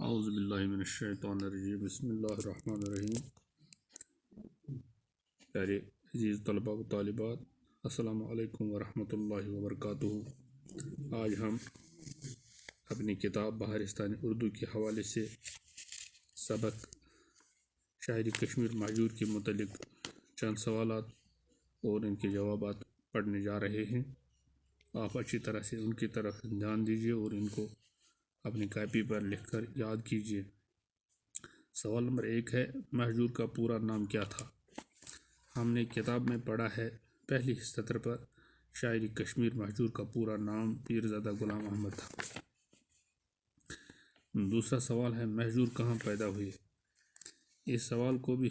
اعوذ باللہ من الشیطان الرجیم بسم اللہ الرحمن الرحیم۔ پیارے عزیز طلباء و طالبات، السلام علیکم ورحمۃ اللہ وبرکاتہ۔ آج ہم اپنی کتاب بہارستان اردو کے حوالے سے سبق شاعری کشمیر مہجور کے متعلق چند سوالات اور ان کے جوابات پڑھنے جا رہے ہیں۔ آپ اچھی طرح سے ان کی طرف دھیان دیجیے اور ان کو اپنی کاپی پر لکھ کر یاد کیجیے۔ سوال نمبر 1 ہے، مہجور کا پورا نام کیا تھا؟ ہم نے کتاب میں پڑھا ہے پہلی سطر پر شاعری کشمیر مہجور کا پورا نام پیرزادہ غلام احمد تھا۔ دوسرا سوال ہے، مہجور کہاں پیدا ہوئے؟ اس سوال کو بھی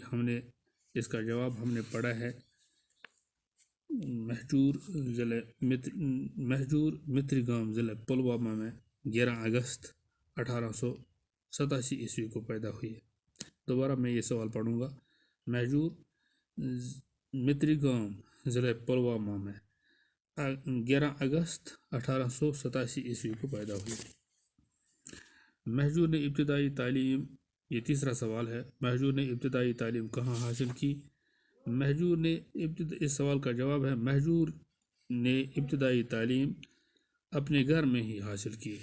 اس کا جواب ہم نے پڑھا ہے مہجور متری گام ضلع پلوامہ میں 11 اگست 1887 عیسوی کو پیدا ہوئی ہے۔ دوبارہ میں یہ سوال پڑھوں گا، مہجور متری گام ضلع پلوامہ میں 11 اگست 1887 عیسوی کو پیدا ہوئی۔ مہجور نے ابتدائی تعلیم، یہ تیسرا سوال ہے، مہجور نے ابتدائی تعلیم کہاں حاصل کی؟ اس سوال کا جواب ہے، مہجور نے ابتدائی تعلیم اپنے گھر میں ہی حاصل کی۔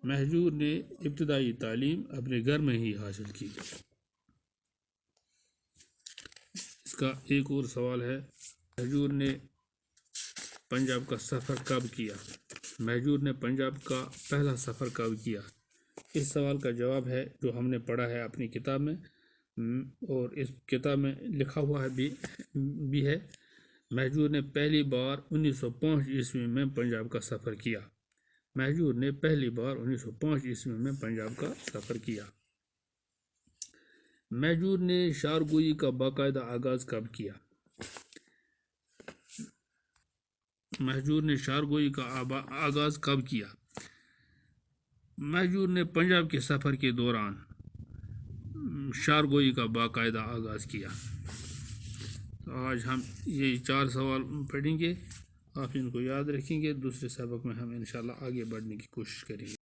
مہجور نے ابتدائی تعلیم اپنے گھر میں ہی حاصل کی۔ اس کا ایک اور سوال ہے، مہجور نے پنجاب کا سفر کب کیا؟ مہجور نے پنجاب کا پہلا سفر کب کیا؟ اس سوال کا جواب ہے جو ہم نے پڑھا ہے اپنی کتاب میں، اور اس کتاب میں لکھا ہوا بھی ہے، مہجور نے پہلی بار 1905 عیسوی میں پنجاب کا سفر کیا۔ مہجور نے پہلی بار 1905 عیسوی میں پنجاب کا سفر کیا۔ مہجور نے شعرگوئی کا باقاعدہ آغاز کب کیا؟ مہجور نے شعرگوئی کا آغاز کب کیا؟ مہجور نے پنجاب کے سفر کے دوران شعرگوئی کا باقاعدہ آغاز کیا۔ تو آج ہم یہ 4 سوال پڑھیں گے، آپ ان کو یاد رکھیں گے۔ دوسرے سبق میں ہم انشاءاللہ آگے بڑھنے کی کوشش کریں گے۔